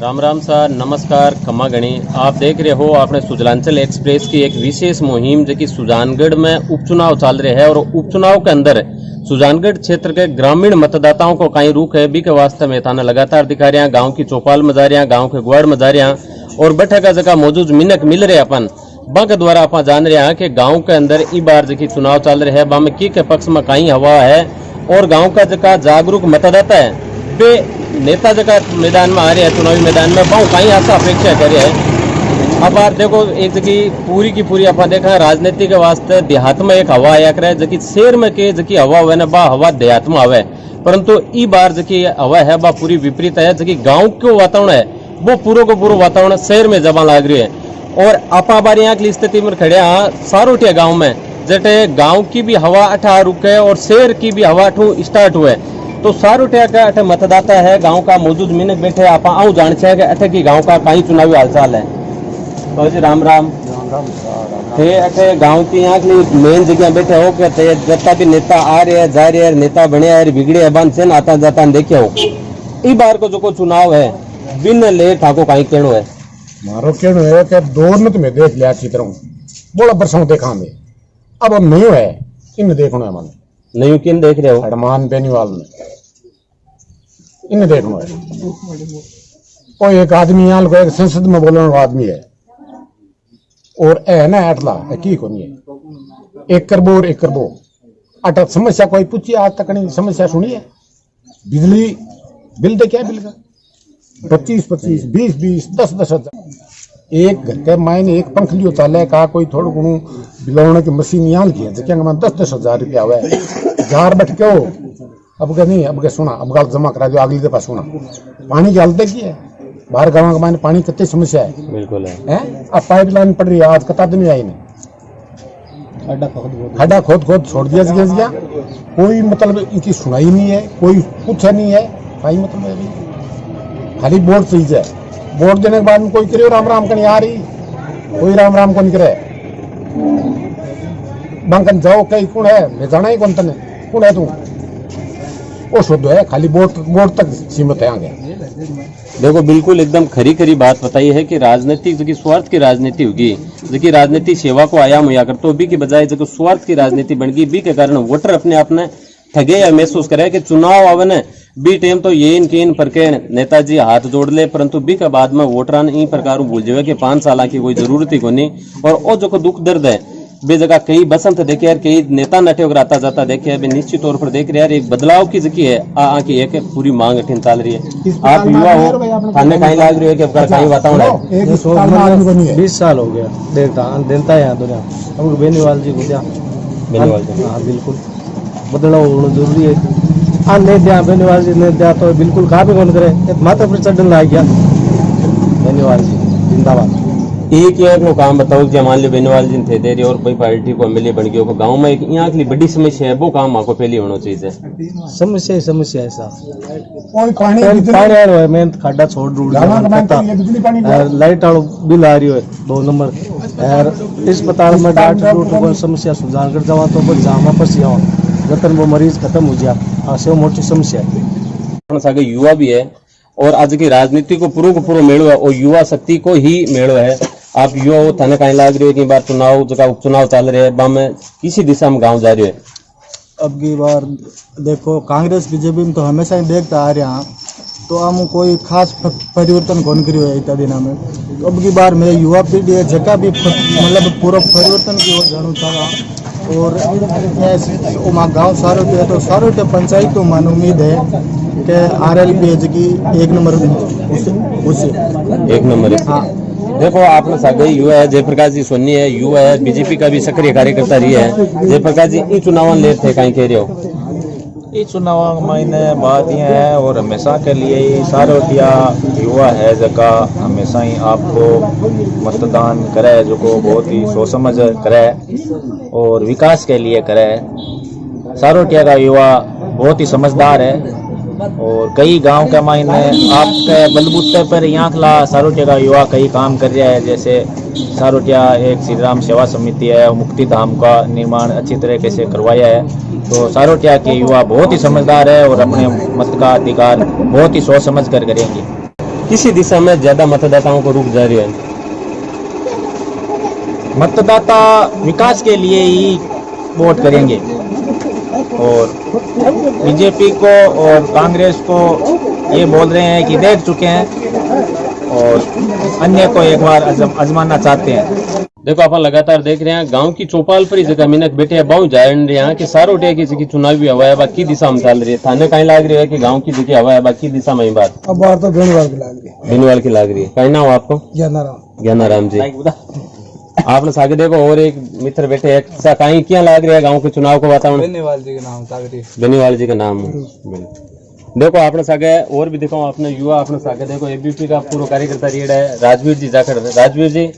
Ram Ram sir, नमस्कार, खम्मा गणी। आप देख रहे हो आपने सुजलांचल एक्सप्रेस की एक विशेष मुहिम जो कि सुजानगढ़ में उपचुनाव चल रहे हैं और उपचुनाव के अंदर सुजानगढ़ क्षेत्र के ग्रामीण मतदाताओं को कहीं रुक है भी के वास्ते में थाना लगातार दिखा रहे हैं। गांव की चौपाल में जा रहे हैं, गांव के गुआड़ में जा रहे हैं और बैठे का जगह मौजूद मिनक मिल रहे अपन बंक द्वारा आप जान रहे हैं कि गांव के अंदर इस बार जो चुनाव चल रहे हैं बा में के पक्ष में कहीं हवा है और गांव का जगह जागरूक मतदाता है वे नेता जगह मैदान में आ रहे हैं, चुनावी मैदान में बहु कहीं ऐसा अपेक्षा कर रहे हैं। अब आप देखो एक जगह पूरी की पूरी आप देखा राजनीति के वास्ते देहात में एक हवा आया करे जबकि शहर में के जबकि हवा हुआ ना बा हवा देहात में आवे, परंतु ई बार जबकि हवा है बा पूरी विपरीत है। जबकि गाँव को वातावरण है वो पूरा को पूरा वातावरण शहर में जमा लाग रही है और आप बारी यहाँ की स्थिति में खड़े सारोटिया गाँव में जटे गाँव की भी हवा अठा रुके और शहर की भी हवा अठू स्टार्ट हुए। तो सारोटिया का अठे मतदाता है गांव का मौजूद मिनक बैठे आप आऊँ जान छे कि अठे की गांव का कहीं चुनावी हालचाल है। तो जी राम राम थे अठे गांव की यहाँ की मेन जगह बैठे हो के जता भी नेता आ रहे हैं जा रहे हैं, नेता बने हैं बिगड़े है बन से आता जाता देखे हो ई बार को जो चुनाव है बिन ले ठाको कहीं कहनो है मारो कहनो है कि दौर में तुम्हें देख लिया अच्छी तरह बोला बरसों देखा में अब नहीं है इन देखना है मन नहीं किन देख रहे हो हनुमान बेनीवाल में इन देखना है कोई एक आदमी यहाँ को एक संसद में बोलने वाला आदमी है और है ना अटला की को नहीं है एक करबो अटक समस्या कोई पूछी आज तक नहीं समस्या सुनी है। बिजली बिल दे क्या बिल का 25-25 20-20 10-10 हजार एक घर के मायने एक पंख लियो चाले का कोई थोड़ा गुणु बिलौने की मशीन यहाँ की है जैसे 10-10 हजार रुपया हुआ है जार बैठ के हो अब के नहीं अब के सुना अब गाल जमा करा दो अगली दफा सुना पानी की हालत की है बाहर गाँव के मायने पानी कितनी समस्या है बिल्कुल है अब पाइपलाइन पड़ रही है आज कता दिन आई नहीं खड्डा खोद छोड़ दिया कोई मतलब इनकी सुनाई नहीं है कोई कुछ नहीं है भाई मतलब है खाली वोट चीज है वोट देने के बाद में कोई करे राम राम का नहीं आ रही कोई राम राम को नहीं करे बंकन जाओ कहीं कौन है मैं जाना ही कौन तने कौन है तू वो शुद्ध है खाली वोट तक सीमित है आगे। देखो बिल्कुल एकदम खरी खरी बात बताई है कि राजनीति जो कि स्वार्थ की राजनीति होगी जो कि राजनीति सेवा को आयाम हुआ कर तो बी की बजाय जो स्वार्थ की राजनीति बन गई बी के कारण वोटर अपने आप ने ठगे या महसूस करे कि चुनाव आवे न बी टाइम तो ये इनके इन प्रके नेताजी हाथ जोड़ ले परंतु बी के बाद में वोटर इन प्रकार भूल जावे कि 5 साल की कोई जरूरत ही को नहीं और वो जो दुख दर्द है बे जगह कई बसंत देखे यार कई नेता नटे वगैरह आता जाता देखे अभी निश्चित तौर पर देख रहे यार एक बदलाव की जकी है की एक पूरी मांग अठिन चल रही है। आप युवा हो थाने कहीं लाग रही है कि कहीं वातावरण है 20 साल हो गया देता है यहाँ दुनिया हम बेनीवाल जी को बेनीवाल जी हाँ बिल्कुल बदलाव होना जरूरी है। हाँ नहीं दिया बेनीवाल जी नहीं दिया तो बिल्कुल कहाँ पे कौन करे माथा पर चढ़ने लग गया बेनीवाल जी जिंदाबाद। एक नो काम बताओ कि मान लो बेनीवाल जी थे दे रही और कोई पार्टी को एमएलए बन गया गाँव में एक यहाँ की बड़ी समस्या है वो काम आपको पहले होना चाहिए। समस्या ऐसा कोई पानी है मैं खड्डा छोड़ दूँ लाइट वालों बिल आ रही है 2 नंबर अस्पताल में डॉक्टर समस्या सुजानगढ़ जावा तो जामा पर सिया जतन वो मरीज खत्म हो गया हाँ से मोटी समस्या है। युवा भी है और आज की राजनीति को पूरा मेड़ो है और युवा शक्ति को ही मेड़ो है। आप युवा हो थाने कहीं लाग रहे हो कि बार चुनाव जो उपचुनाव चल रहे हैं बाम किसी दिशा में गांव जा रहे है। अब की बार देखो कांग्रेस बीजेपी में तो हमेशा ही देखता आ रहे हैं तो हम कोई खास परिवर्तन कौन करियो है इतना दिन में तो अब की बार मैं युवा पीढ़ी है जगह भी मतलब पूरा परिवर्तन की ओर जाना चाहा और गाँव सारोटे तो सारोटे पंचायत तो मन उम्मीद है कि RLP है जी 1 नंबर उससे 1 नंबर है। हाँ देखो आपने सागे युवा है जयप्रकाश जी सोनी है युवा है बीजेपी का भी सक्रिय कार्यकर्ता रही है। जयप्रकाश जी इन चुनाव ले थे कहीं कह रहे हो ये चुनाव महीने बात ये है और हमेशा के लिए ही सारोटिया युवा है जगह हमेशा ही आपको मतदान करे जो को बहुत ही सोच समझ करे और विकास के लिए करे। सारोटिया का युवा बहुत ही समझदार है और कई गांव के मायने आपके बलबूते पर यहाँ खिला सारोटिया का युवा कई काम कर रहा है। जैसे सारोटिया एक श्री राम सेवा समिति है, मुक्ति धाम का निर्माण अच्छी तरीके से करवाया है। तो सारोटिया के युवा बहुत ही समझदार है और अपने मत का अधिकार बहुत ही सोच समझ कर करेंगे। किसी दिशा में ज्यादा मतदाताओं को रुख जारी है? मतदाता विकास के लिए ही वोट करेंगे और बीजेपी को और कांग्रेस को ये बोल रहे हैं कि देख चुके हैं और अन्य को एक बार आजमाना चाहते हैं। देखो आप लगातार देख रहे हैं गांव की चौपाल पर ही जगह मिनक बैठे हैं बहु जान रहे हैं कि सारो टे की चुनावी हवा है बाकी दिशा में चल रही है। थाने कहीं लाग रही है कि गांव की जगह हवा है बाकी दिशा में ही बात? अब बार तो बेनीवाल की लाग रही है। बेनीवाल की लाग रही है। कहीं ना हो आपको? ज्ञानाराम जी। आपने सागे देखो और एक मित्र बैठे हैं कहीं क्या लाग रही है गाँव के चुनाव को वातावरण? बेनीवाल जी के नाम बेनीवाल जी का नाम। देखो आपने सागे और भी देखो अपने युवा अपने सागे देखो एबीपी का पूरा कार्यकर्ता रेड है राजवीर जी जाकर। राजवीर जी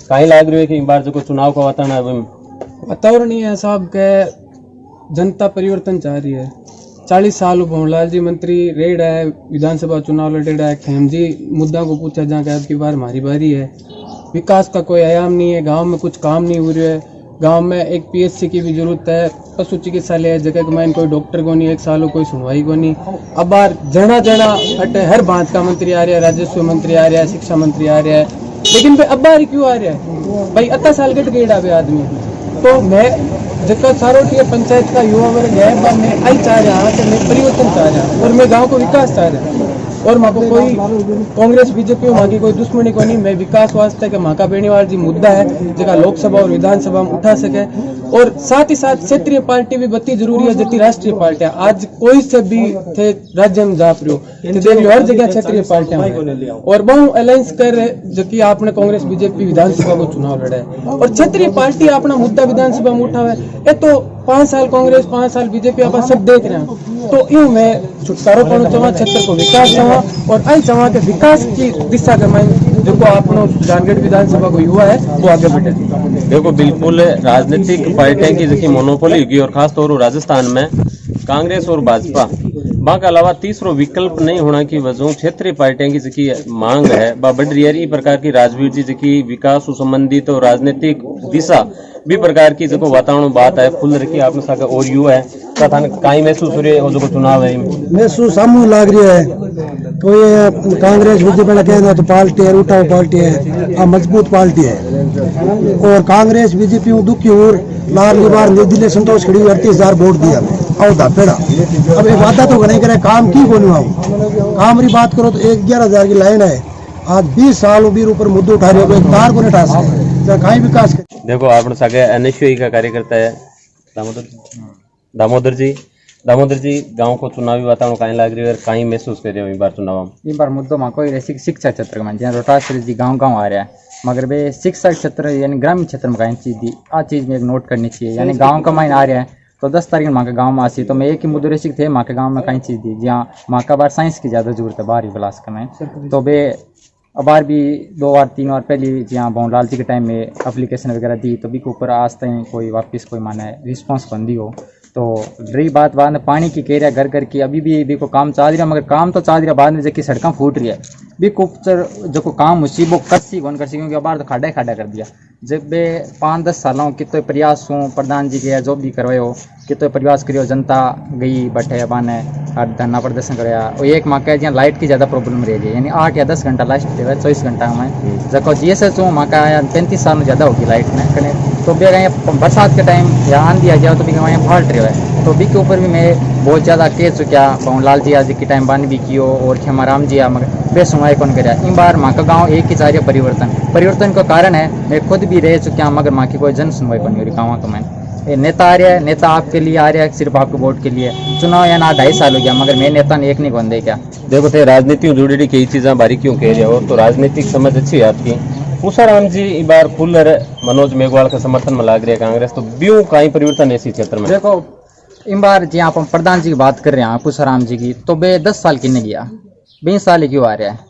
कहीं लाग रही है कि बार जो चुनाव का वातावरण ही है साहब के जनता परिवर्तन चाह रही है। 40 साल भवनलाल जी मंत्री रेड है विधानसभा चुनाव लड़ेड़ा है खेम जी मुद्दा को पूछा जाकर अब की बार हमारी बारी है। विकास का कोई आयाम नहीं है गांव में कुछ काम नहीं हो रहा है। गांव में एक पीएचसी की भी जरूरत है पशु चिकित्सालय है जगह में कोई डॉक्टर को नहीं एक सालों कोई सुनवाई को नहीं। अब बार जना अटे हर बात का मंत्री आ रहा है राजस्व मंत्री आ रहा है शिक्षा मंत्री आ रहा है लेकिन भाई अब बार क्यों आ रहा है भाई 18 साल गट गेड़ा भाई आदमी। तो मैं जगह सारो पंचायत का युवा वर्ग है मैं आई चाह रहा कि मैं परिवर्तन चाह रहा और मैं गाँव को विकास चाह रहा और माँ को कोई कांग्रेस बीजेपी माँ की कोई दुश्मनी को नहीं। मैं विकास वास्ते के माँ का बेनीवाल जी मुद्दा है जगह लोकसभा और विधानसभा में उठा सके और साथ ही साथ क्षेत्रीय पार्टी भी बत्ती जरूरी है जितनी राष्ट्रीय पार्टियां आज कोई से भी थे राज्य में जा रहे हो तो देख लो हर जगह क्षेत्रीय पार्टियां और बहु अलायंस कर रहे जो कि आपने कांग्रेस बीजेपी विधानसभा को चुनाव लड़ा है और क्षेत्रीय पार्टी अपना मुद्दा विधानसभा में उठावे ये तो 5 साल कांग्रेस 5 साल बीजेपी आप सब देख रहे हैं। तो यूं मैं छुटकारो पाना चाहवा क्षेत्र को विकास चाहवा और आई चाहवा के विकास की दिशा के मैं जो अपना जानगढ़ विधानसभा को युवा है वो आगे बढ़े। देखो बिल्कुल राजनीतिक पार्टियां की जैसी मोनोपोली होगी और खासतौर राजस्थान में कांग्रेस और भाजपा बाकी अलावा तीसरो विकल्प नहीं होना की वजह क्षेत्रीय पार्टियां की जकी मांग है बढ़ रही है। इस प्रकार की राजवीर जी जकी विकास संबंधित और राजनीतिक दिशा भी प्रकार की जो वातावरण बात है फुल रखी आपने साथ और युवा है कहीं महसूस हो रही है जो चुनाव है महसूस सामू लाग रही है कोई कांग्रेस बीजेपी कहना तो पार्टी है उठाओ पार्टी है मजबूत पार्टी है और कांग्रेस बीजेपी दुखी और लाल बार दिल्ली संतोष खड़ी 38,000 वोट दिया औदा पेड़ा अब एक वादा तो नहीं करे काम की को नहीं काम की बात करो तो 11,000 की लाइन है आज 20 साल भी ऊपर मुद्दे उठा रहे हो एक तार को नहीं उठा सकते कहीं विकास। देखो आपने सागे एनएसयूआई का कार्यकर्ता है दामोदर जी गांव को चुनावी वातावरण कहीं लाग रही है और कहीं महसूस कर रहे हो इस बार चुनाव इस बार मुद्दों में कोई शिक्षा क्षेत्र में जहाँ रोटाश्री जी गाँव आ रहा है मगर वे शिक्षा क्षेत्र यानी ग्रामीण क्षेत्र में कहीं चीज़ दी आ चीज़ में एक नोट करनी चाहिए यानी गाँव का माइन आ रहा है तो 10 तारीख माँ के गाँव में आसी तो मैं एक ही मुद्दे शिक थे माँ के गाँव में कहीं चीज़ दी जहाँ माँ का बार साइंस की ज़्यादा जरूरत है बाहर ही बिलास का में तो वे बार भी 2 बार 3 बार पहले जहाँ भवनलाल जी के टाइम में एप्लीकेशन वगैरह दी तो भी के ऊपर आज तक कोई वापस कोई माने रिस्पॉन्स बंदी हो तो रही बात बाद में पानी की कह रहा घर घर की अभी भी देखो काम चल रहा मगर काम तो चल रहा बाद में जबकि सड़कें फूट रही है भी कुछ जो काम हुई वो करसी कौन करसी क्योंकि बाहर तो खाड़ा कर दिया जब वे 5-10 सालों कितने प्रयास हो प्रधान जी के जो भी करवाए हो कितने प्रयास करियो जनता गई बैठे बाने धरना प्रदर्शन कराया और एक माँ का जहाँ लाइट की ज़्यादा प्रॉब्लम रह गई यानी 8 या 10 घंटा लास्ट 24 घंटा में जब GSS हो माँ का 35 साल में ज़्यादा होगी लाइट में कने तो भी अगर बरसात के टाइम या आंधी आ जाओ तो भी वहाँ फॉल्ट रहे है तो भी के ऊपर भी मैं बहुत ज़्यादा कह चुका भवनलाल जी आज के टाइम बान भी कियो और खेमाराम जी आ मगर बे सुनवाई कौन कर इन बार माँ का गाँव एक ही चाह रही परिवर्तन का कारण है मैं खुद भी रह चुका मगर माँ की कोई जन सुनवाई कौन हो रही गाँव तो मैंने नेता आ रहा है नेता आपके लिए आ रहा है सिर्फ आपके वोट के लिए चुनाव या ना 2.5 साल हो गया मगर मैं नेता ने एक नहीं कौन दे क्या देखो थे राजनीति जुड़ी कई चीज़ें बारी क्यों कह रहे हो तो राजनीतिक समझ अच्छी है आपकी। पूसाराम जी इस बार फुल मनोज मेघवाल के समर्थन में लाग रही है कांग्रेस तो ब्यू कहीं परिवर्तन ऐसी क्षेत्र में देखो इन बार जी आप प्रधान जी की बात कर रहे हैं पूसाराम जी की तो बे 10 साल की नहीं गया 20 साल क्यों आ रहा है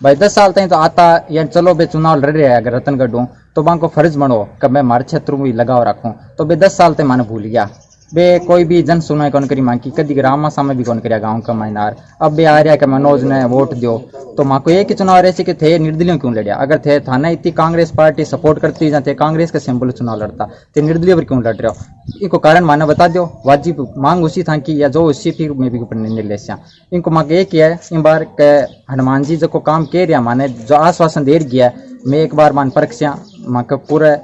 भाई 10 साल तक तो आता या चलो बे चुनाव लड़ रहे हैं अगर रतनगढ़ हूँ तो वहाँ को फर्ज बनो कि मैं हमारे क्षेत्र में भी लगाव रखूँ तो बे 10 साल तक मैंने भूल गया बे कोई भी जन सुनवाई कौन करी मांगी कदी ग्राम सामने भी कौन करिया गाँव का माइनार। अब बे आ रहा कि मनोज ने वोट दियो तो माँ को एक ही चुनाव रहे कि थे निर्दलीय क्यों लड़िया। अगर थे थाना इतनी कांग्रेस पार्टी सपोर्ट करती या थे कांग्रेस के सिंबल चुनाव लड़ता थे निर्दलीय पर क्यों लड़ रहे हो। इनको कारण माना बता दो। वाजिब मांग उसी था कि या जो उसी फिर में भी निर्णय ले इनको मांग एक ही है इन बार के हनुमान जी जो काम कह रहा माने जो आश्वासन दे गया मैं एक बार मान परख्या माँ के पूरे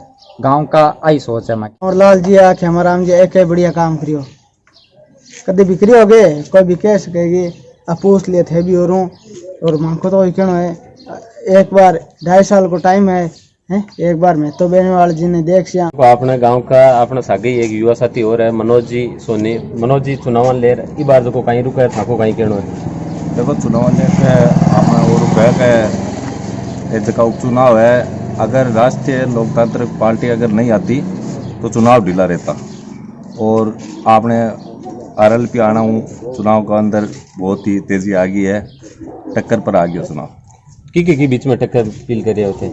गांव का आई सोच है। और लाल जी आखे हमारा राम जी एक बढ़िया काम करियो कभी भी करियो गे कोई भी कह सकेगी अब पूछ लिए थे भी और मां को तो वही कहना है एक बार 2.5 साल को टाइम है एक बार में तो बेनीवाल जी ने देख सिया अपने गांव का अपना सागे एक युवा साथी और है मनोज जी सोनी। मनोज जी चुनाव ले ई बार जो कहीं रुका है थाको कहीं कहना है। देखो चुनाव ले के आपने वो रुपये के जगह उपचुनाव है। अगर राष्ट्रीय लोकतांत्रिक पार्टी अगर नहीं आती तो चुनाव ढीला रहता और आपने RLP आना हूँ चुनाव का अंदर बहुत ही तेजी आ गई है टक्कर पर आ गया चुनाव की बीच में टक्कर फील कर रहे होते।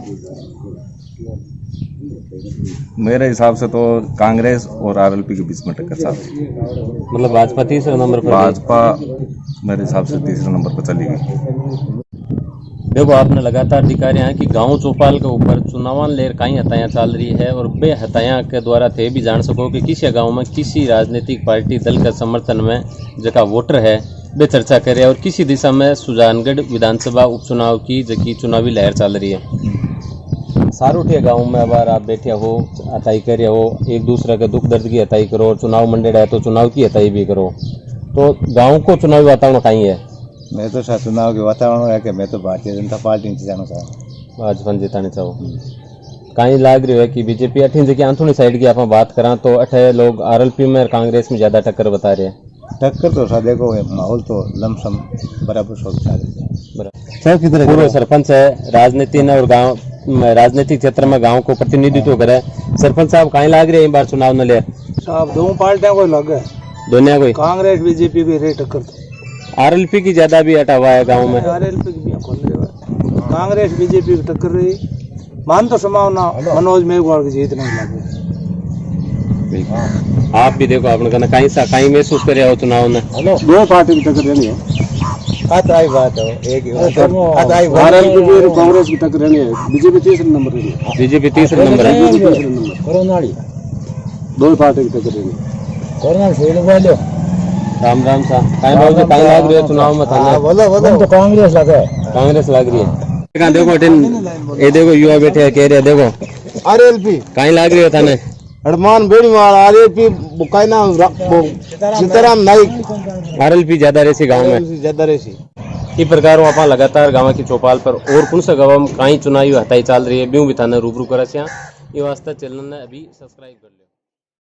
मेरे हिसाब से तो कांग्रेस और RLP के बीच में टक्कर साथ मतलब भाजपा तीसरे नंबर पर भाजपा मेरे हिसाब से तीसरे नंबर पर चली गई। देखो आपने लगातार दिखा रहे हैं कि गांव चौपाल के ऊपर चुनाव लेर कई हतायां चल रही है और बे हतायां के द्वारा थे भी जान सको कि किसी गांव में किसी राजनीतिक पार्टी दल के समर्थन में जगह वोटर है बे चर्चा करे और किसी दिशा में सुजानगढ़ विधानसभा उपचुनाव की जबकि चुनावी लहर चल रही है। सारूठिया गाँव में अबार आप बैठे हो हताई करे हो एक दूसरे के दुख दर्द की हताई करो और चुनाव मंडेड़ा है तो चुनाव की हताई भी करो तो गाँव को चुनावी वातावरण कहीं है। मैं तो चुनाव के वातावरण है कि मैं तो भारतीय जनता पार्टी में जाना चाहूँ भाजपा जिताने चाहो कहीं लाग रही है कि बीजेपी अठीन जगह आंथोनी साइड की आप बात करा तो अठे लोग RLP में और कांग्रेस में ज्यादा टक्कर बता रहे हैं। टक्कर तो सा देखो माहौल तो लमसम बराबर पूर्व सरपंच है राजनीति ने और गाँव राजनीतिक क्षेत्र में गाँव को प्रतिनिधित्व करे। सरपंच साहब कहीं लाग रहे हैं बार चुनाव न ले साहब दो पार्टियां को लग गए दोनों कोई कांग्रेस बीजेपी भी रे टक्कर RLP की ज्यादा भी हटा हुआ है गाँव में RLP की भी खोल रहे कांग्रेस बीजेपी की टक्कर रही मान तो संभावना मनोज मेघवाल की जीत नहीं लग रही। आप भी देखो आपने कहना कहीं महसूस करे हो चुनाव में दो पार्टी की टक्कर रहनी है आई बात है एक RLP और कांग्रेस की टक्कर रहनी है। बीजेपी तीसरे नंबर रहनी है। बीजेपी तीसरे नंबर है दो पार्टी की टक्कर रहनी है। राम राम सा कहीं बाबू जी कहीं लाग रही है चुनाव में थाना तो कांग्रेस लगा है कांग्रेस लग रही है। देखो ये देखो युवा बैठे कह रहे देखो RLP कहीं लाग रही है थाने हनुमान बेड़ीवाल RLP बुकाइना सीताराम नाइक RLP ज्यादा रहसी गाँव में ज्यादा रहसी इस प्रकार आप लगातार गाँव की चौपाल पर और कौन सा गाँव में कहीं चुनावी हताई चल रही है ब्यूं भी थाने रूबरू कर ये वास्ते चैनल ने अभी सब्सक्राइब कर लिया।